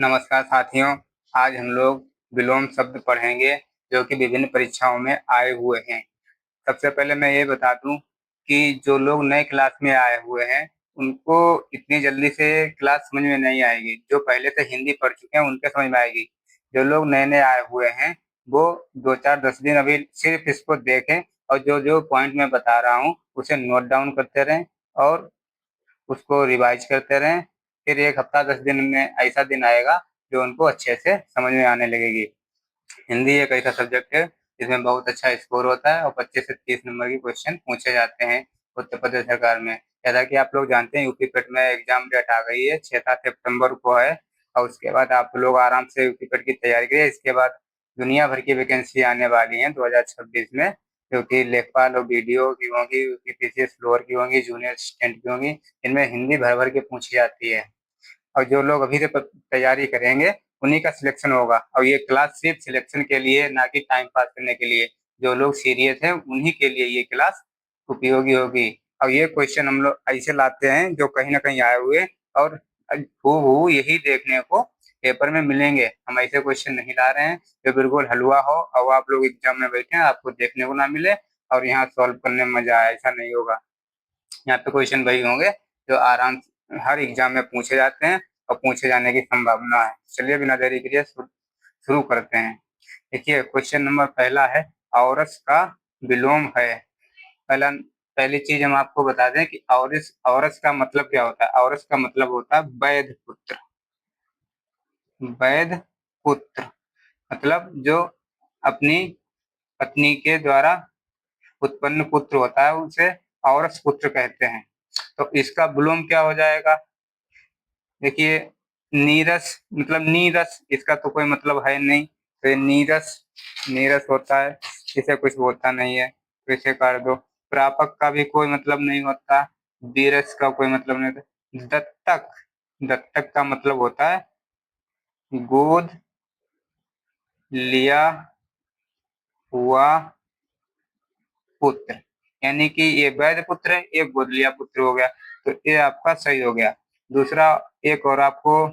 नमस्कार साथियों। आज हम लोग विलोम शब्द पढ़ेंगे जो कि विभिन्न परीक्षाओं में आए हुए हैं। सबसे पहले मैं ये बता दूं कि जो लोग नए क्लास में आए हुए हैं उनको इतनी जल्दी से क्लास समझ में नहीं आएगी। जो पहले से हिंदी पढ़ चुके हैं उनके समझ में आएगी। जो लोग नए नए आए हुए हैं वो 2-4-10 दिन अभी सिर्फ इसको देखें और जो जो पॉइंट मैं बता रहा हूँ उसे नोट डाउन करते रहें और उसको रिवाइज करते रहें। फिर 1 हफ्ता 10 दिन में ऐसा दिन आएगा जो उनको अच्छे से समझ में आने लगेगी। हिंदी एक ऐसा सब्जेक्ट है जिसमें बहुत अच्छा स्कोर होता है और 25 से 30 नंबर के क्वेश्चन पूछे जाते हैं उत्तर प्रदेश सरकार में। जैसा कि आप लोग जानते हैं यूपी पेट में एग्जाम डेट आ गई है, 6-7 सितंबर को है। और उसके बाद आप लोग आराम से यूपी पेट की तैयारी करिए। इसके बाद दुनिया भर की वैकेंसी आने वाली है 2026 में, जो कि लेखपाल और बीडीओ की होंगी, यूपीपीसीएस लोअर की होंगी, जूनियर असिस्टेंट की होंगी। इनमें हिंदी भर भर के पूछी जाती है और जो लोग अभी से तैयारी करेंगे उन्हीं का सिलेक्शन होगा। और ये क्लास सिर्फ सिलेक्शन के लिए, ना कि टाइम पास करने के लिए। जो लोग सीरियस हैं उन्हीं के लिए ये क्लास उपयोगी होगी। और ये क्वेश्चन हम लोग ऐसे लाते हैं जो कहीं ना कहीं आए हुए और हूबहू यही देखने को पेपर में मिलेंगे। हम ऐसे क्वेश्चन नहीं ला रहे हैं जो बिल्कुल हलवा हो और आप लोग एग्जाम में बैठे हैं आपको देखने को ना मिले और यहाँ सॉल्व करने में मजा आए, ऐसा नहीं होगा। यहाँ पे क्वेश्चन वही होंगे जो आराम से हर एग्जाम में पूछे जाते हैं और पूछे जाने की संभावना है। चलिए बिना देरी किए शुरू करते हैं। देखिए क्वेश्चन नंबर पहला है, औरस का विलोम है। पहला पहली चीज हम आपको बता दें कि औरस औरस का मतलब क्या होता है। औरस का मतलब होता है वैध पुत्र। वैध पुत्र मतलब जो अपनी पत्नी के द्वारा उत्पन्न पुत्र होता है उसे औरस पुत्र कहते हैं। तो इसका विलोम क्या हो जाएगा। देखिए नीरस मतलब नीरस, इसका तो कोई मतलब है नहीं, तो ये नीरस नीरस होता है, इसे कुछ होता नहीं है तो इसे काट दो। प्रापक का भी कोई मतलब नहीं होता, वीरस का कोई मतलब नहीं होता। दत्तक, दत्तक का मतलब होता है गोद लिया हुआ पुत्र, यानी कि ये वैध पुत्र है, ये गोद लिया पुत्र हो गया। तो ये आपका सही हो गया। दूसरा एक और आपको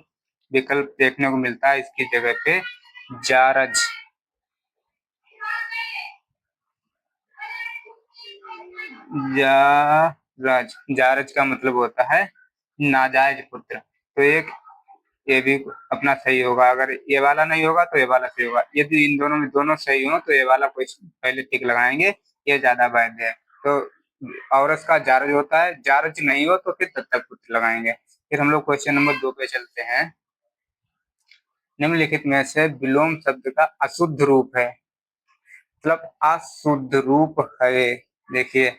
विकल्प देखने को मिलता है इसकी जगह पे, जारज। जारज, जारज का मतलब होता है नाजायज पुत्र। तो एक ये भी अपना सही होगा। अगर ये वाला नहीं होगा तो ये वाला सही होगा। यदि इन दोनों में दोनों सही हो तो ये वाला कोई पहले टिक लगाएंगे, ये ज्यादा वैध है। तो औरस का जारज होता है, जारज नहीं हो तो फिर दत्तक पुत्र लगाएंगे। फिर हम लोग क्वेश्चन नंबर 2 पे चलते हैं। निम्नलिखित में से विलोम शब्द का अशुद्ध रूप है, मतलब अशुद्ध रूप है। देखिए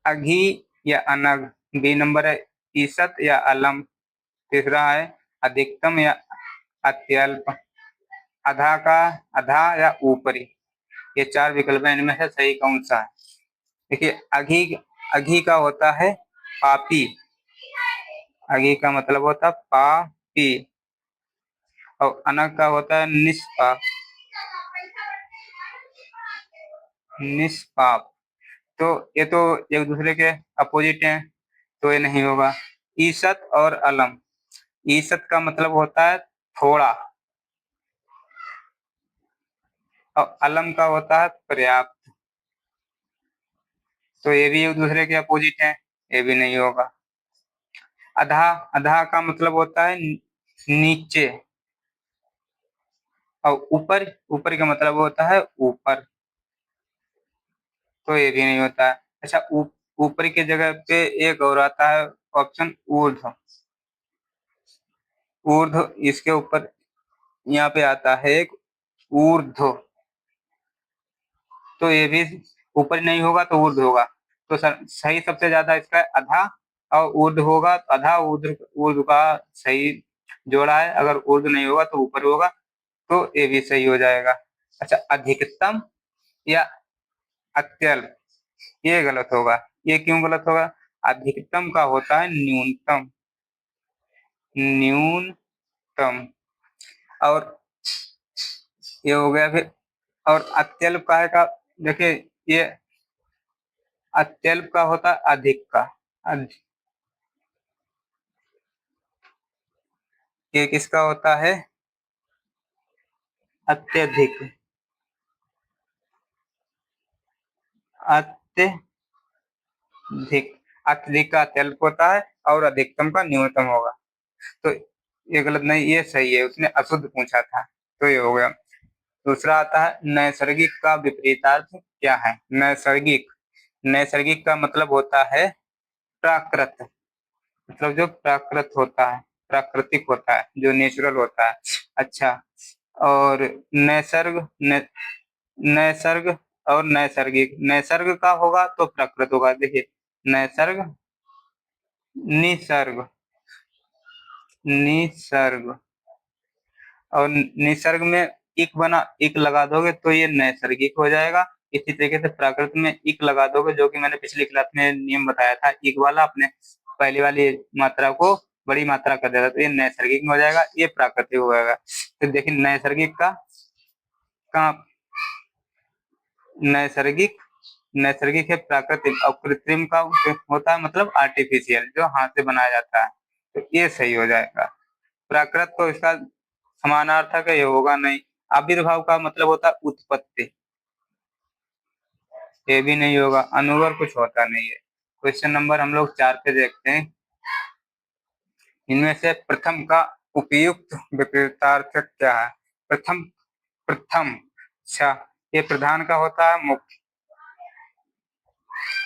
अघी या अनग, बी नंबर है ईसत या अलम, तीसरा है अधिकतम या अत्यल्प, अधा का अधा या ऊपरी। ये 4 विकल्प हैं, इनमें से सही कौन सा है। देखिए अघी, अघी का होता है पापी, अघी का मतलब होता है पापी। और अनग का होता है निष्पाप, निष्पाप। तो ये तो एक दूसरे के अपोजिट हैं, तो ये नहीं होगा। ईसत और अलम, ईसत का मतलब होता है थोड़ा और अलम का होता है पर्याप्त, तो ये भी एक दूसरे के अपोजिट हैं, ये भी नहीं होगा। अधा, अधा का मतलब होता है नीचे और ऊपर, ऊपर का मतलब होता है ऊपर, तो ये भी नहीं होता है। अच्छा ऊपर की जगह पे एक और आता है ऑप्शन ऊर्ध्व, ऊर्ध्व इसके ऊपर यहाँ पे आता है एक ऊर्ध्व, तो ये भी ऊपर नहीं होगा तो ऊर्ध्व होगा। तो सही सबसे ज्यादा इसका है अधा, और ऊर्ध्व होगा तो अधा ऊर्ध्व, ऊर्ध्व का सही जोड़ा है। अगर ऊर्ध्व नहीं होगा तो ऊपर होगा, तो ये भी सही हो जाएगा। अच्छा अधिकतम या अत्यल्प, ये गलत होगा। ये क्यों गलत होगा। अधिकतम का होता है न्यूनतम, न्यूनतम। और ये हो गया फिर। और अत्यल्प का है का, देखिए ये अत्यल्प का होता है अधिक का, ये किसका होता है? अत्यधिक। अत्यधिक। अत्यधिक का अत्यल्प होता है और अधिकतम का न्यूनतम होगा। तो ये गलत नहीं, ये सही है, उसने अशुद्ध पूछा था, तो ये हो गया। दूसरा आता है नैसर्गिक का विपरीतार्थ क्या है? नैसर्गिक। नैसर्गिक का मतलब होता है प्राकृत, मतलब जो प्राकृत होता है, प्राकृतिक होता है, जो नेचुरल होता है। अच्छा, और नैसर्ग नैसर्ग और नैसर्गिक। नैसर्ग का होगा तो प्राकृत होगा। देखिए, नैसर्ग, निसर्ग, निसर्ग, और निसर्ग में इक बना, इक लगा दोगे तो ये नैसर्गिक हो जाएगा। इसी तरीके से प्राकृत में इक लगा दोगे, जो कि मैंने पिछली क्लास में नियम बताया था, इक वाला अपने पहली वाली मात्रा को बड़ी मात्रा कर देगा, तो ये नैसर्गिक में हो जाएगा, ये प्राकृतिक हो जाएगा। तो देखिए, नैसर्गिक का नैसर्गिक, नैसर्गिक है प्राकृतिक, और कृत्रिम का होता है मतलब आर्टिफिशियल, जो हाथ से बनाया जाता है। तो ये सही हो जाएगा। प्राकृत तो इसका समानार्थक है, ये होगा नहीं। आविर्भाव का मतलब होता है उत्पत्ति, ये भी नहीं होगा। अनुवर कुछ होता नहीं है। क्वेश्चन नंबर हम लोग 4 पे देखते हैं। इनमें से प्रथम का उपयुक्त विपरीतार्थ क्या है? प्रथम, प्रथम। अच्छा, ये प्रधान का होता है मुख्य,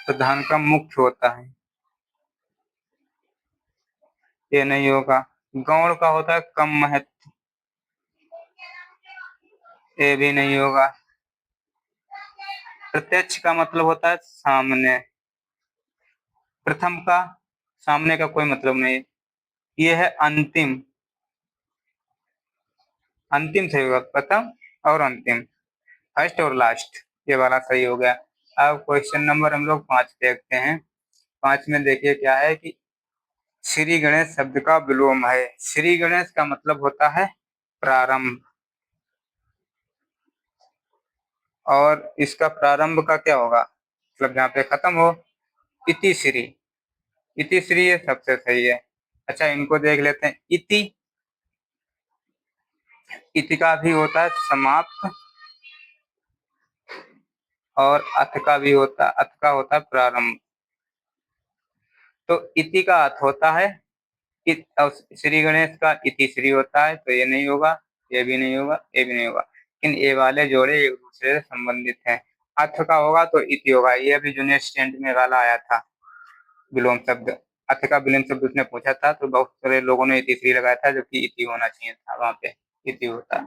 प्रधान का मुख्य होता है, ये नहीं होगा। गौण का होता है कम महत्व, ये भी नहीं होगा। प्रत्यक्ष का मतलब होता है सामने, प्रथम का सामने का कोई मतलब नहीं। ये है अंतिम, अंतिम सही होगा, प्रथम और अंतिम, फर्स्ट और लास्ट, ये वाला सही हो गया। अब क्वेश्चन नंबर हम लोग 5 देखते हैं। 5 में देखिए क्या है कि श्री गणेश शब्द का विलोम है। श्री गणेश का मतलब होता है प्रारंभ, और इसका प्रारंभ का क्या होगा, मतलब जहाँ पे खत्म हो, इति श्री। इति श्री ये सबसे सही है। अच्छा, इनको देख लेते हैं। इति, इति का भी होता है समाप्त, और अथ का भी होता, अथ का होता है प्रारंभ। तो इति का अर्थ होता है और श्री गणेश का इति श्री होता है, तो ये नहीं होगा, ये भी नहीं होगा, ये भी नहीं होगा। लेकिन ये वाले जोड़े एक दूसरे से संबंधित हैं। अर्थ का होगा तो इति होगा। ये अभी जूनियर स्टैंड में वाला आया था विलोम शब्द, अर्थ का विलोम शब्द उसने पूछा था, तो बहुत सारे लोगों ने इति श्री लगाया था, जबकि इति होना चाहिए था, वहां पे इति होता।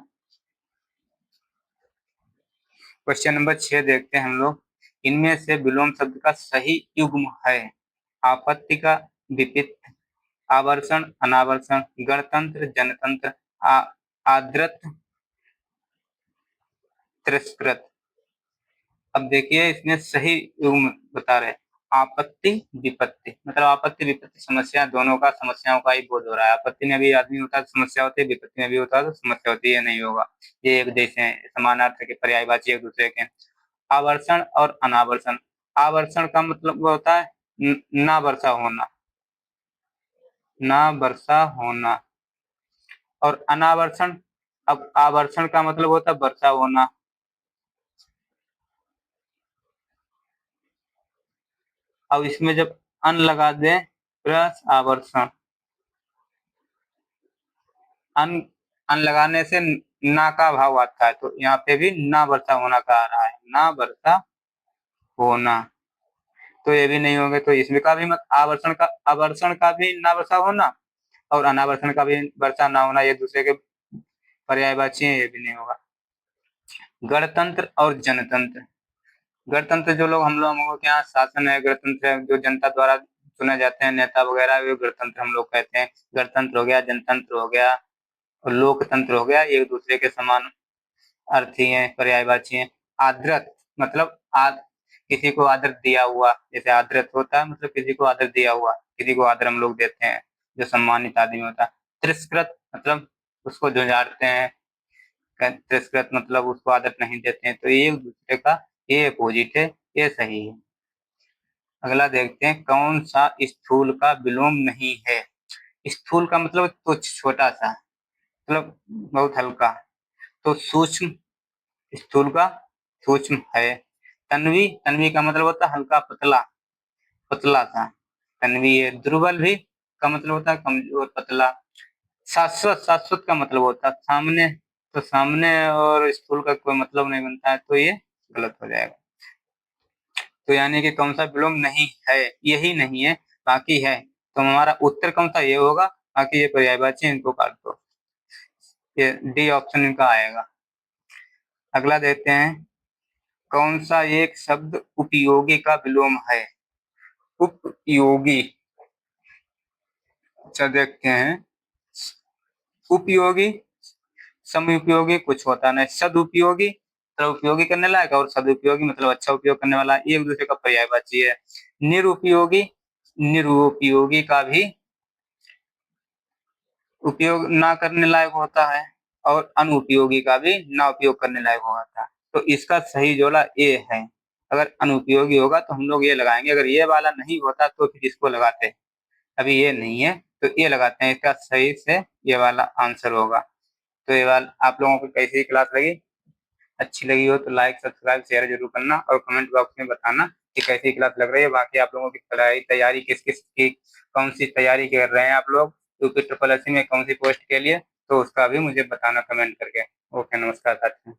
क्वेश्चन नंबर 6 देखते हैं हम लोग। इनमें से विलोम शब्द का सही युग्म है? आपत्ति का विपित, आवर्षण अनावर्षण, गणतंत्र जनतंत्र, आदृत तिरस्कृत। अब देखिए, इसमें सही युग्म बता रहे हैं। आपत्ति विपत्ति, मतलब आपत्ति विपत्ति समस्या दोनों का, समस्याओं का ही बोध हो रहा है। आपत्ति में भी आदमी होता है तो समस्या होती है, विपत्ति में भी होता है तो समस्या होती है, नहीं होगा। ये एक जैसे हैं, समानार्थ के पर्यायवाची एक दूसरे के। आवर्षण और अनावर्षण। आवर्षण का मतलब होता है ना वर्षा होना, ना वर्षा होना। और अनावर्षण, अब आवर्षण का मतलब होता है वर्षा होना। अब इसमें जब अन लगा दें प्लस आवर्षण, अन, अन लगाने से ना का भाव आता है, तो यहाँ पे भी ना वर्षा होना का आ रहा है, ना वर्षा होना, तो ये भी नहीं होंगे। तो इसमें का भी मत, आवर्षण का, आवर्षण का भी ना वर्षा होना और अनावर्षण का भी वर्षा ना होना, ये दूसरे के पर्यायवाची हैं, ये भी नहीं होगा। गणतंत्र और जनतंत्र। गणतंत्र जो लोग हम लोगों के यहाँ शासन है, गणतंत्र है, जो जनता द्वारा चुने जाते हैं नेता वगैरह, वे गणतंत्र हम लोग कहते हैं। गणतंत्र हो गया, जनतंत्र हो गया और लोकतंत्र हो गया, एक दूसरे के समान अर्थी हैं, पर्यायवाची हैं। आदृत मतलब किसी को आदर दिया हुआ, जैसे आदृत होता है मतलब किसी को आदर दिया हुआ, किसी को आदर हम लोग देते हैं, जो सम्मानित आदमी होता है। तिरस्कृत मतलब उसको झुंझारते हैं, तिरस्कृत मतलब उसको आदर नहीं देते हैं, तो ये एक दूसरे का ये अपोजिट है, ये सही है। अगला देखते हैं, कौन सा स्थूल का विलोम नहीं है? स्थूल का मतलब तुच्छ, छोटा सा, मतलब बहुत हल्का। तो सूक्ष्म, स्थूल का सूक्ष्म है। तन्वी, तन्वी का मतलब होता है हल्का, पतला, पतला सा तन्वी है। दुर्बल भी का मतलब होता है कमजोर, पतला। शाश्वत, शाश्वत का मतलब होता है सामने, तो सामने और स्थूल का कोई मतलब नहीं बनता है, तो ये गलत हो जाएगा। तो यानी कि कौन सा विलोम नहीं है, यही नहीं है, बाकी है। तो हमारा उत्तर कौन सा, ये होगा। बाकी ये पर्यायवाची, इनको काट दो। ये डी ऑप्शन इनका आएगा। अगला देते हैं, कौन सा एक शब्द उपयोगी का विलोम है। उपयोगी, अच्छा देखते हैं। उपयोगी, समुपयोगी कुछ होता नहीं। सदुपयोगी, मतलब उपयोगी करने लायक, और सदुपयोगी मतलब अच्छा उपयोग करने वाला, एक दूसरे का पर्यायवाची है। निरुपयोगी, निरुपयोगी का भी उपयोग ना करने लायक होता है, और अनुपयोगी का भी ना उपयोग करने लायक होता है। तो इसका सही जोड़ा ए है। अगर अनुपयोगी होगा तो हम लोग ये लगाएंगे, अगर ये वाला नहीं होता तो फिर इसको लगाते। अभी ये नहीं है तो ये लगाते हैं, इसका सही से ये वाला आंसर होगा। तो ये वाला आप लोगों को कैसी क्लास लगी, अच्छी लगी हो तो लाइक सब्सक्राइब शेयर जरूर करना, और कमेंट बॉक्स में बताना कि कैसी क्लास लग रही है। बाकी आप लोगों की पढ़ाई तैयारी किस किस की, कौन सी तैयारी कर रहे हैं आप लोग, यूपी ट्रिपल एससी में कौन सी पोस्ट के लिए, तो उसका भी मुझे बताना कमेंट करके। ओके, नमस्कार साथियों।